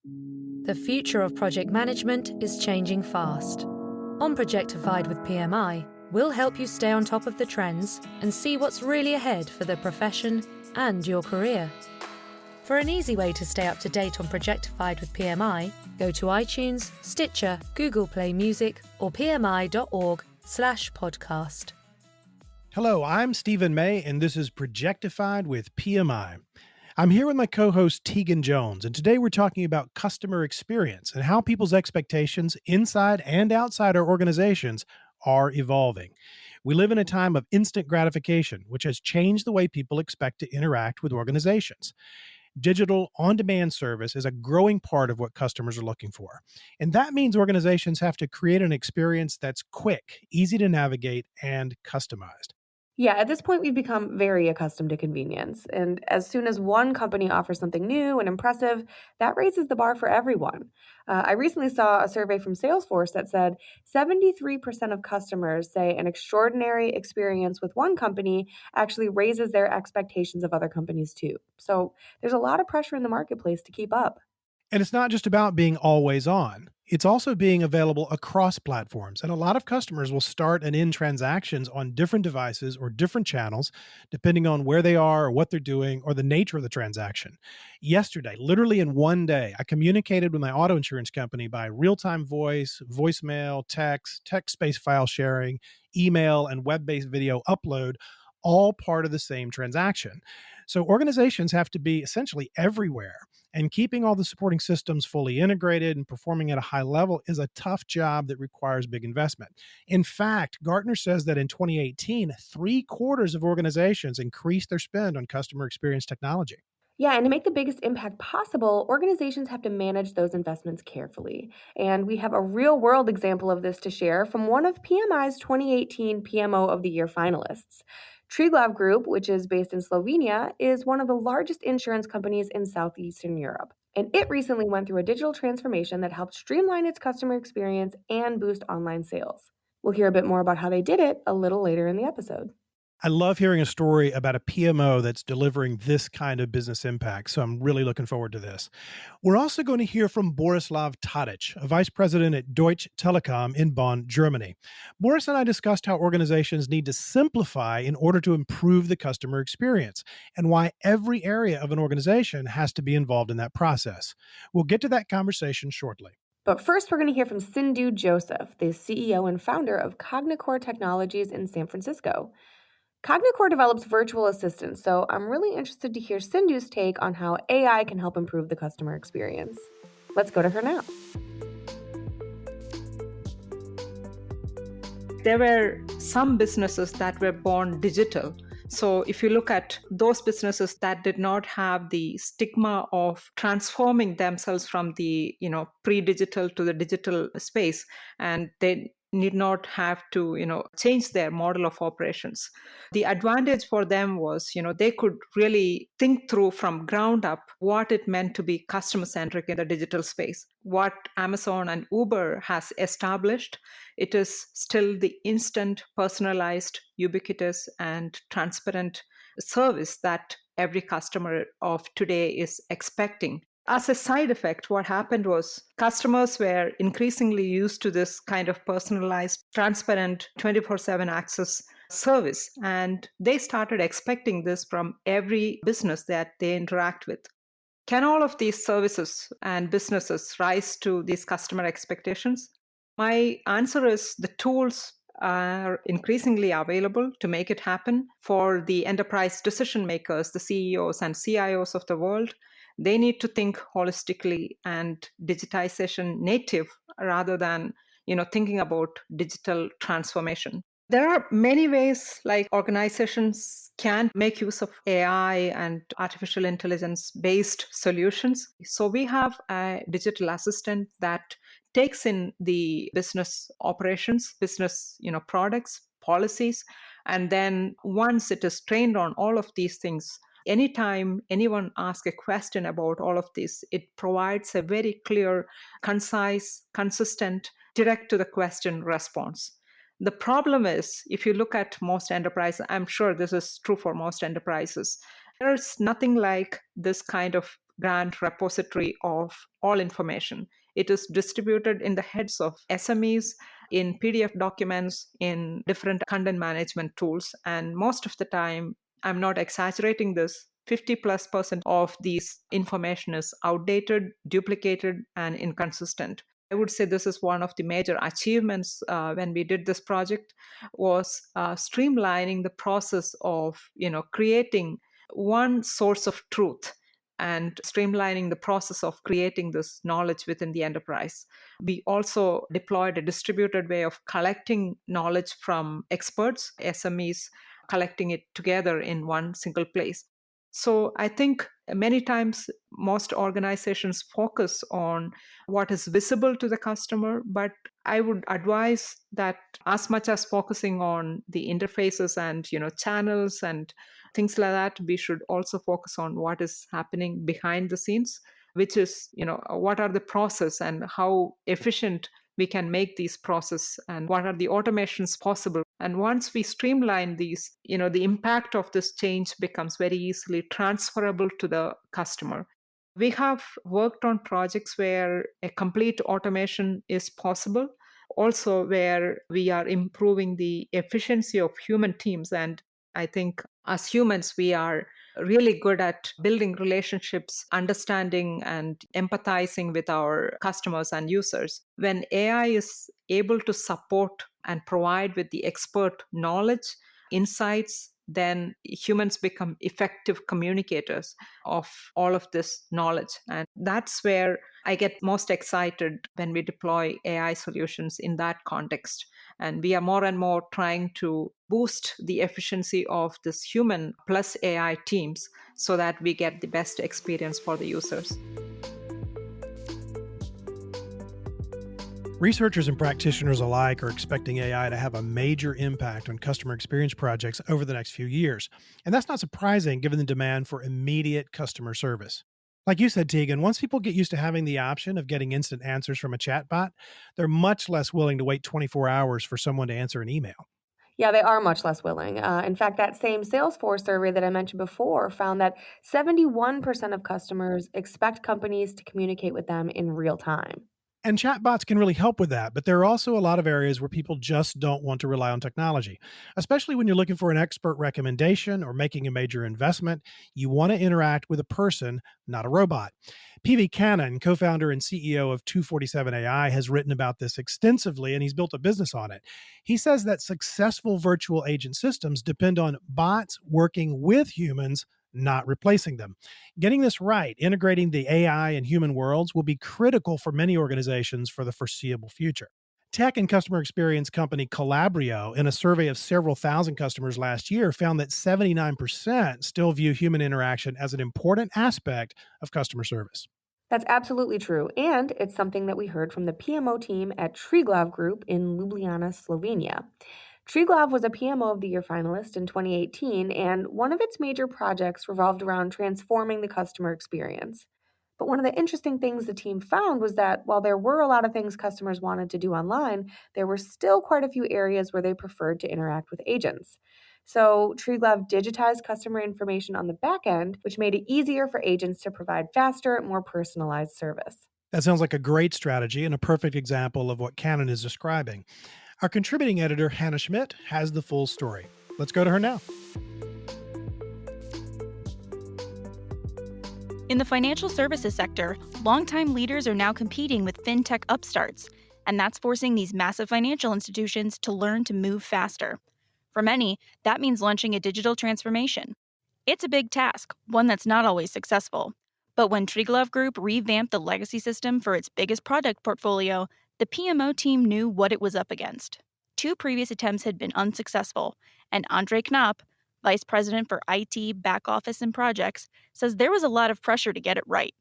The future of project management is changing fast. On Projectified with PMI, we'll help you stay on top of the trends and see what's really ahead for the profession and your career. For an easy way to stay up to date on Projectified with PMI, go to iTunes, Stitcher, Google Play Music, or pmi.org/podcast. Hello, I'm Stephen May, and this is Projectified with PMI. I'm here with my co-host Tegan Jones, and today we're talking about customer experience and how people's expectations inside and outside our organizations are evolving. We live in a time of instant gratification, which has changed the way people expect to interact with organizations. Digital on-demand service is a growing part of what customers are looking for. And that means organizations have to create an experience that's quick, easy to navigate, and customized. Yeah, at this point, we've become very accustomed to convenience. And as soon as one company offers something new and impressive, that raises the bar for everyone. I recently saw a survey from Salesforce that said 73% of customers say an extraordinary experience with one company actually raises their expectations of other companies too. So there's a lot of pressure in the marketplace to keep up. And it's not just about being always on. It's also being available across platforms. And a lot of customers will start and end transactions on different devices or different channels, depending on where they are or what they're doing or the nature of the transaction. Yesterday, literally in one day, I communicated with my auto insurance company by real-time voice, voicemail, text-based file sharing, email, and web-based video upload, all part of the same transaction. So organizations have to be essentially everywhere, and keeping all the supporting systems fully integrated and performing at a high level is a tough job that requires big investment. In fact, Gartner says that in 2018, 3/4 of organizations increased their spend on customer experience technology. Yeah, and to make the biggest impact possible, organizations have to manage those investments carefully. And we have a real world example of this to share from one of PMI's 2018 PMO of the Year finalists. Triglav Group, which is based in Slovenia, is one of the largest insurance companies in Southeastern Europe. And it recently went through a digital transformation that helped streamline its customer experience and boost online sales. We'll hear a bit more about how they did it a little later in the episode. I love hearing a story about a PMO that's delivering this kind of business impact, so I'm really looking forward to this. We're also going to hear from Borislav Tadić, a vice president at Deutsche Telekom in Bonn, Germany. Boris and I discussed how organizations need to simplify in order to improve the customer experience and why every area of an organization has to be involved in that process. We'll get to that conversation shortly. But first, we're going to hear from Sindhu Joseph, the CEO and founder of CogniCor Technologies in San Francisco. CogniCor develops virtual assistants, so I'm really interested to hear Sindhu's take on how AI can help improve the customer experience. Let's go to her now. There were some businesses that were born digital. So if you look at those businesses that did not have the stigma of transforming themselves from the, pre-digital to the digital space, and they need not have to, change their model of operations. The advantage for them was, they could really think through from ground up what it meant to be customer-centric in the digital space. What Amazon and Uber has established, it is still the instant, personalized, ubiquitous, and transparent service that every customer of today is expecting. As a side effect, what happened was customers were increasingly used to this kind of personalized, transparent, 24/7 access service, and they started expecting this from every business that they interact with. Can all of these services and businesses rise to these customer expectations? My answer is the tools are increasingly available to make it happen for the enterprise decision makers, the CEOs and CIOs of the world. They need to think holistically and digitization native rather than, thinking about digital transformation. There are many ways like organizations can make use of AI and artificial intelligence based solutions. So we have a digital assistant that takes in the business operations, business, products, policies, and then once it is trained on all of these things, anytime anyone asks a question about all of this, it provides a very clear, concise, consistent, direct to the question response. The problem is, if you look at most enterprises, I'm sure this is true for most enterprises, there's nothing like this kind of grand repository of all information. It is distributed in the heads of SMEs, in PDF documents, in different content management tools. And most of the time, I'm not exaggerating this, 50+% of these information is outdated, duplicated, and inconsistent. I would say this is one of the major achievements when we did this project, was streamlining the process of creating one source of truth and streamlining the process of creating this knowledge within the enterprise. We also deployed a distributed way of collecting knowledge from experts, SMEs, collecting it together in one single place. So I think many times most organizations focus on what is visible to the customer, but I would advise that as much as focusing on the interfaces and channels and things like that, we should also focus on what is happening behind the scenes, which is what are the process and how efficient we can make these process and what are the automations possible. And once we streamline these, the impact of this change becomes very easily transferable to the customer. We have worked on projects where a complete automation is possible, also where we are improving the efficiency of human teams. And I think as humans, we are really good at building relationships, understanding and empathizing with our customers and users. When AI is able to support and provide with the expert knowledge, insights, then humans become effective communicators of all of this knowledge. And that's where I get most excited when we deploy AI solutions in that context. And we are more and more trying to boost the efficiency of this human plus AI teams so that we get the best experience for the users. Researchers and practitioners alike are expecting AI to have a major impact on customer experience projects over the next few years. And that's not surprising given the demand for immediate customer service. Like you said, Tegan, once people get used to having the option of getting instant answers from a chatbot, they're much less willing to wait 24 hours for someone to answer an email. Yeah, they are much less willing. In fact, that same Salesforce survey that I mentioned before found that 71% of customers expect companies to communicate with them in real time. And chatbots can really help with that, but there are also a lot of areas where people just don't want to rely on technology, especially when you're looking for an expert recommendation or making a major investment. You want to interact with a person, not a robot. PV Cannon, co-founder and CEO of 247 AI, has written about this extensively, and he's built a business on it. He says that successful virtual agent systems depend on bots working with humans, not replacing them. Getting this right, integrating the AI and human worlds, will be critical for many organizations for the foreseeable future. Tech and customer experience company Calabrio, in a survey of several thousand customers last year, found that 79% still view human interaction as an important aspect of customer service. That's absolutely true. And it's something that we heard from the PMO team at Triglav Group in Ljubljana, Slovenia. Triglav was a PMO of the Year finalist in 2018, and one of its major projects revolved around transforming the customer experience. But one of the interesting things the team found was that while there were a lot of things customers wanted to do online, there were still quite a few areas where they preferred to interact with agents. So Triglav digitized customer information on the back end, which made it easier for agents to provide faster, more personalized service. That sounds like a great strategy and a perfect example of what Cannon is describing. Our contributing editor, Hannah Schmidt, has the full story. Let's go to her now. In the financial services sector, longtime leaders are now competing with fintech upstarts, and that's forcing these massive financial institutions to learn to move faster. For many, that means launching a digital transformation. It's a big task, one that's not always successful. But when Triglav Group revamped the legacy system for its biggest product portfolio, the PMO team knew what it was up against. 2 previous attempts had been unsuccessful, and Andre Knopp, Vice President for IT, Back Office, and Projects, says there was a lot of pressure to get it right.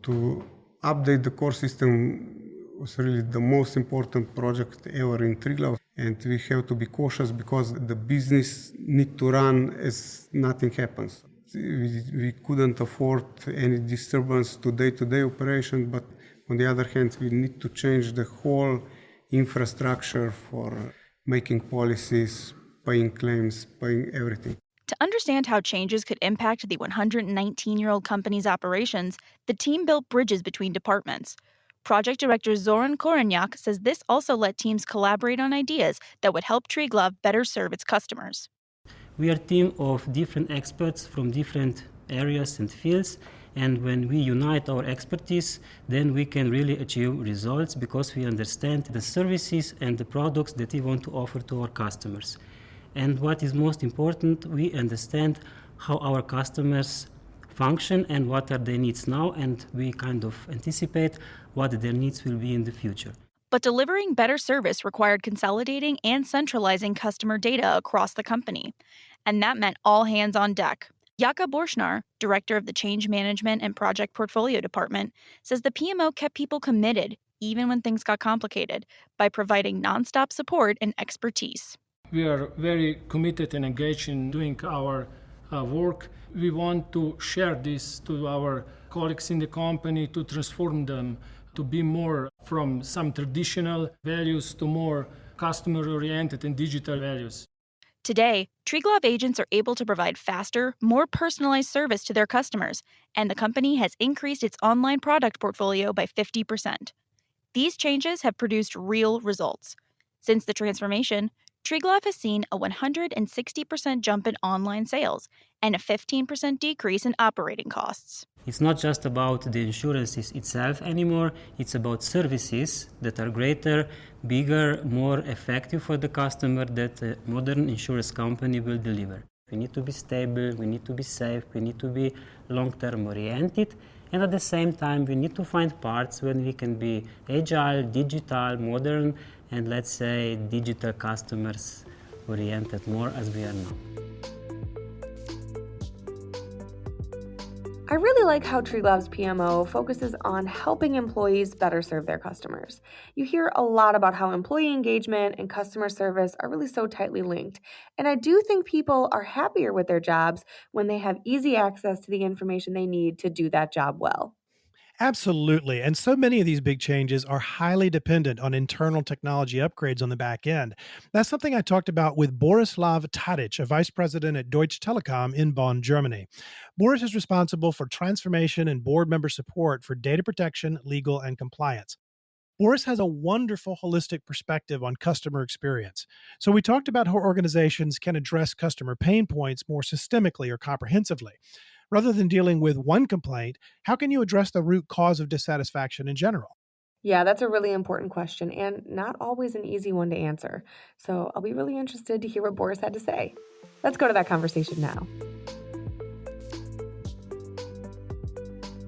To update the core system was really the most important project ever in Triglav, and we have to be cautious because the business need to run as nothing happens. We couldn't afford any disturbance to day-to-day operation, but on the other hand, we need to change the whole infrastructure for making policies, paying claims, paying everything. To understand how changes could impact the 119-year-old company's operations, the team built bridges between departments. Project Director Zoran Korenjak says this also let teams collaborate on ideas that would help Triglav better serve its customers. We are a team of different experts from different areas and fields, and when we unite our expertise, then we can really achieve results because we understand the services and the products that we want to offer to our customers. And what is most important, we understand how our customers function and what are their needs now, and we kind of anticipate what their needs will be in the future. But delivering better service required consolidating and centralizing customer data across the company. And that meant all hands on deck. Jaka Borshnar, director of the Change Management and Project Portfolio Department, says the PMO kept people committed even when things got complicated by providing nonstop support and expertise. We are very committed and engaged in doing our work. We want to share this to our colleagues in the company to transform them to be more from some traditional values to more customer-oriented and digital values. Today, Triglav agents are able to provide faster, more personalized service to their customers, and the company has increased its online product portfolio by 50%. These changes have produced real results. Since the transformation, Triglav has seen a 160% jump in online sales and a 15% decrease in operating costs. It's not just about the insurances itself anymore, it's about services that are greater, bigger, more effective for the customer that a modern insurance company will deliver. We need to be stable, we need to be safe, we need to be long-term oriented, and at the same time we need to find parts when we can be agile, digital, modern, and let's say digital customers oriented more as we are now. I really like how Triglav's PMO focuses on helping employees better serve their customers. You hear a lot about how employee engagement and customer service are really so tightly linked. And I do think people are happier with their jobs when they have easy access to the information they need to do that job well. Absolutely. And so many of these big changes are highly dependent on internal technology upgrades on the back end. That's something I talked about with Borislav Tadić, a vice president at Deutsche Telekom in Bonn, Germany. Boris is responsible for transformation and board member support for data protection, legal, and compliance. Boris has a wonderful holistic perspective on customer experience. So we talked about how organizations can address customer pain points more systemically or comprehensively. Rather than dealing with one complaint, how can you address the root cause of dissatisfaction in general? Yeah, that's a really important question and not always an easy one to answer. So I'll be really interested to hear what Boris had to say. Let's go to that conversation now.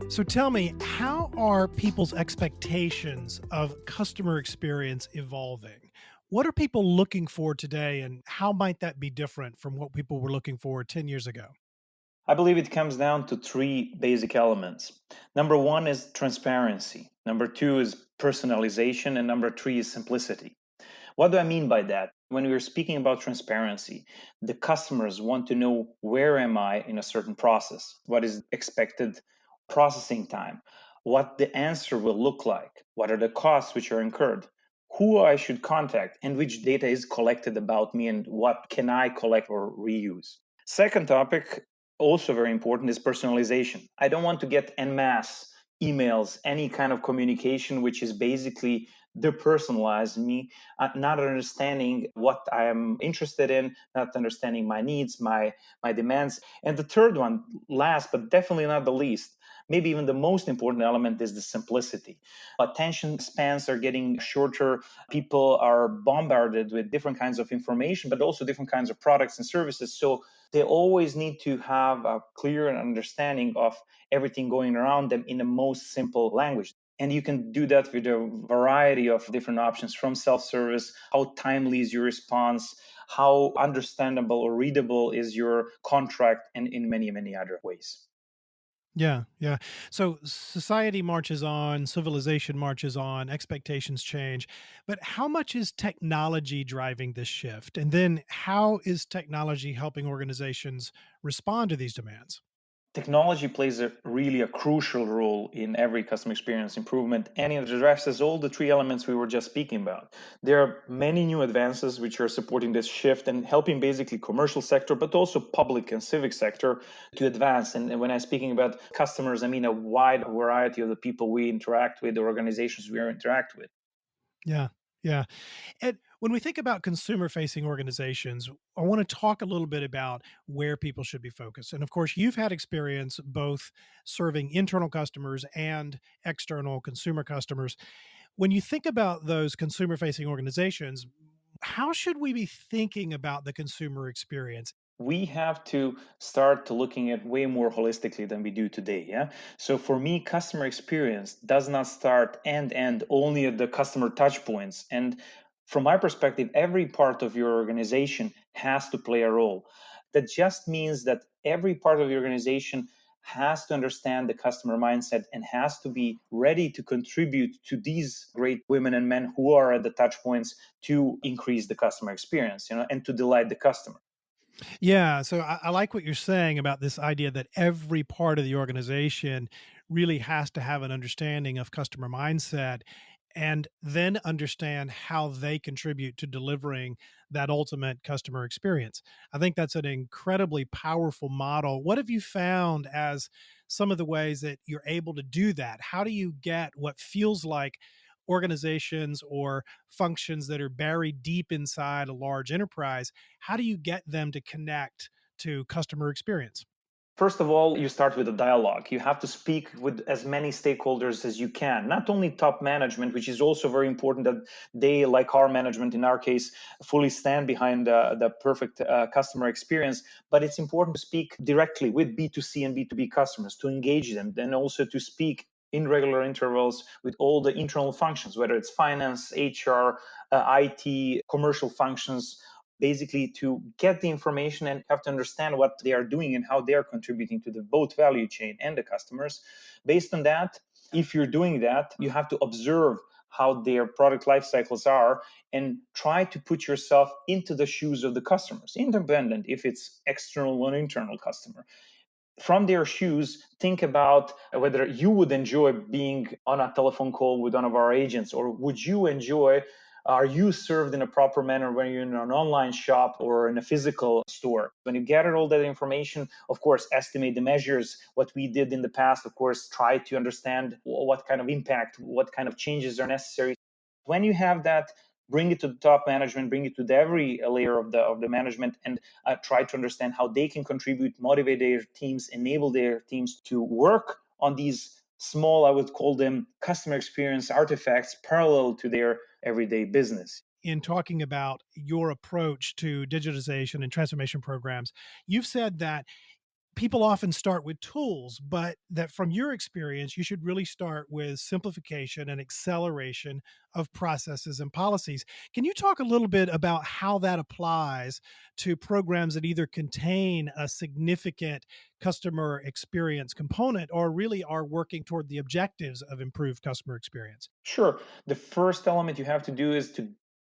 So tell me, how are people's expectations of customer experience evolving? What are people looking for today, and how might that be different from what people were looking for 10 years ago? I believe it comes down to three basic elements. Number one is transparency. Number two is personalization. And number three is simplicity. What do I mean by that? When we're speaking about transparency, the customers want to know where am I in a certain process? What is expected processing time? What the answer will look like? What are the costs which are incurred? Who I should contact and which data is collected about me and what can I collect or reuse? Second topic, also very important, is personalization. I don't want to get en masse emails, any kind of communication which is basically depersonalized me, not understanding what I am interested in, not understanding my needs, my demands. And the third one, last but definitely not the least, maybe even the most important element, is the simplicity. Attention spans are getting shorter. People are bombarded with different kinds of information, but also different kinds of products and services. So they always need to have a clear understanding of everything going around them in the most simple language. And you can do that with a variety of different options, from self-service, how timely is your response, how understandable or readable is your contract, and in many, many other ways. Yeah. So society marches on, civilization marches on, expectations change. But how much is technology driving this shift? And then how is technology helping organizations respond to these demands? Technology plays a crucial role in every customer experience improvement, and it addresses all the three elements we were just speaking about. There are many new advances which are supporting this shift and helping basically commercial sector, but also public and civic sector to advance. And when I'm speaking about customers, I mean a wide variety of the people we interact with, the organizations we interact with. Yeah. Yeah. And when we think about consumer facing organizations, I want to talk a little bit about where people should be focused. And of course, you've had experience both serving internal customers and external consumer customers. When you think about those consumer facing organizations, how should we be thinking about the consumer experience? We have to start to looking at way more holistically than we do today. Yeah. So for me, customer experience does not start and end only at the customer touch points. And from my perspective, every part of your organization has to play a role. That just means that every part of the organization has to understand the customer mindset and has to be ready to contribute to these great women and men who are at the touch points to increase the customer experience, and to delight the customer. Yeah, so I like what you're saying about this idea that every part of the organization really has to have an understanding of customer mindset and then understand how they contribute to delivering that ultimate customer experience. I think that's an incredibly powerful model. What have you found as some of the ways that you're able to do that? How do you get what feels like organizations or functions that are buried deep inside a large enterprise? How do you get them to connect to customer experience? First of all, you start with a dialogue. You have to speak with as many stakeholders as you can, not only top management, which is also very important that they, like our management in our case, fully stand behind the perfect customer experience, but it's important to speak directly with B2C and B2B customers, to engage them, and also to speak in regular intervals with all the internal functions, whether it's finance, HR, IT, commercial functions, basically to get the information and have to understand what they are doing and how they are contributing to the both value chain and the customers. Based on that, if you're doing that, you have to observe how their product life cycles are and try to put yourself into the shoes of the customers, independent if it's external or internal customer. From their shoes, think about whether you would enjoy being on a telephone call with one of our agents, or would you enjoy, are you served in a proper manner when you're in an online shop or in a physical store? When you gather all that information, of course, estimate the measures, what we did in the past, of course, try to understand what kind of impact, what kind of changes are necessary. When you have that, bring it to the top management, bring it to every layer of the management, and try to understand how they can contribute, motivate their teams, enable their teams to work on these small, I would call them customer experience artifacts parallel to their everyday business. In talking about your approach to digitization and transformation programs, you've said that people often start with tools, but that from your experience, you should really start with simplification and acceleration of processes and policies. Can you talk a little bit about how that applies to programs that either contain a significant customer experience component or really are working toward the objectives of improved customer experience? Sure. The first element you have to do is to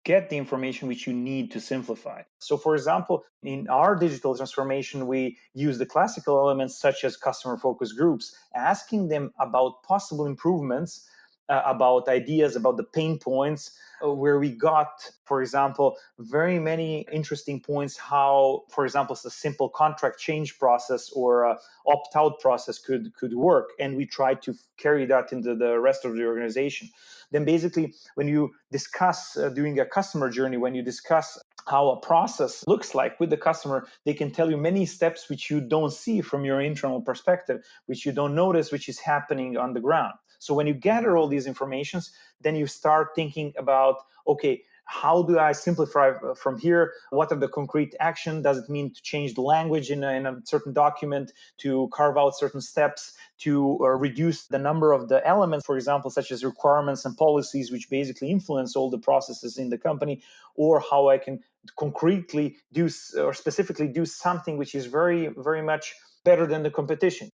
get the information which you need to simplify. So, for example, in our digital transformation, we use the classical elements such as customer focus groups, asking them about possible improvements, about ideas, about the pain points, where we got, for example, very many interesting points how, for example, the simple contract change process or opt-out process could work, and we tried to carry that into the rest of the organization. Then basically, when you discuss doing a customer journey, when you discuss how a process looks like with the customer, they can tell you many steps which you don't see from your internal perspective, which you don't notice, which is happening on the ground. So when you gather all these informations, then you start thinking about, okay, how do I simplify from here? What are the concrete action? Does it mean to change the language in a certain document, to carve out certain steps, to reduce the number of the elements, for example, such as requirements and policies, which basically influence all the processes in the company, or how I can concretely do or specifically do something which is very, very much better than the competition.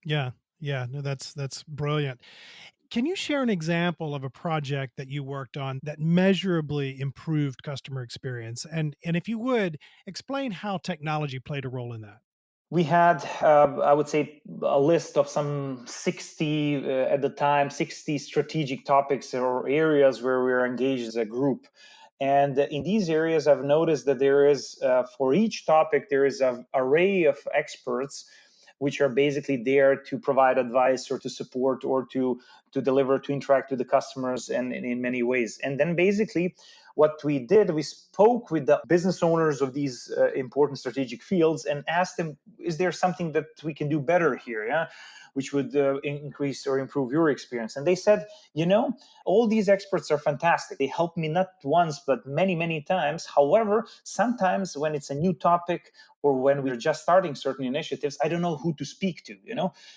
Yeah. Yeah, no, that's brilliant. Can you share an example of a project that you worked on that measurably improved customer experience? And if you would, explain how technology played a role in that. We had, I would say, a list of some 60 at the time, 60 strategic topics or areas where we were engaged as a group. And in these areas, I've noticed that there is, for each topic, there is an array of experts which are basically there to provide advice or to support or to deliver, to interact with the customers and in many ways. And then basically what we did, we spoke with the business owners of these important strategic fields and asked them, is there something that we can do better here? Yeah, which would increase or improve your experience. And they said, all these experts are fantastic. They helped me not once, but many, many times. However, sometimes when it's a new topic or when we're just starting certain initiatives, I don't know who to speak to,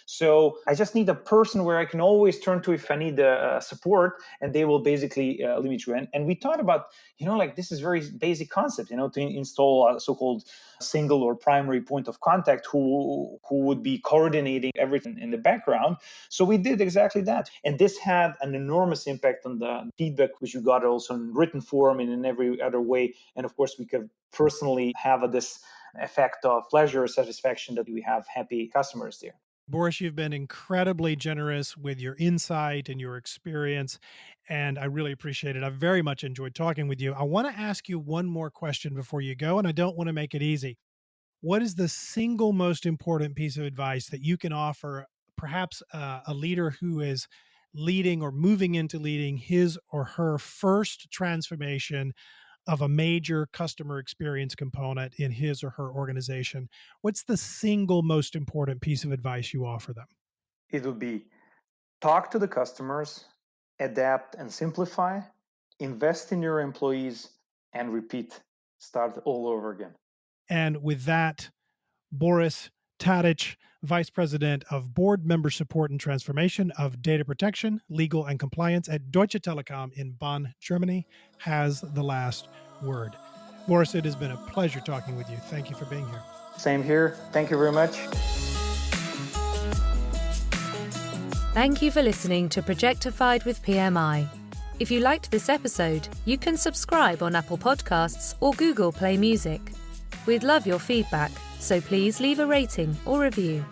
So I just need a person where I can always turn to if I need support, and they will basically lead me through. And we thought about, this is very basic concept, to install a so-called single or primary point of contact who would be coordinating everything in the background. So we did exactly that. And this had an enormous impact on the feedback, which we got also in written form and in every other way. And of course, we could personally have this effect of pleasure or satisfaction that we have happy customers there. Boris, you've been incredibly generous with your insight and your experience, and I really appreciate it. I've very much enjoyed talking with you. I want to ask you one more question before you go, and I don't want to make it easy. What is the single most important piece of advice that you can offer, perhaps a leader who is leading or moving into leading his or her first transformation of a major customer experience component in his or her organization? What's the single most important piece of advice you offer them? It would be talk to the customers, adapt and simplify, invest in your employees, and repeat. Start all over again. And with that, Boris Tadić, Vice President of Board Member Support and Transformation of Data Protection, Legal and Compliance at Deutsche Telekom in Bonn, Germany, has the last word. Boris, it has been a pleasure talking with you. Thank you for being here. Same here. Thank you very much. Thank you for listening to Projectified with PMI. If you liked this episode, you can subscribe on Apple Podcasts or Google Play Music. We'd love your feedback, so please leave a rating or review.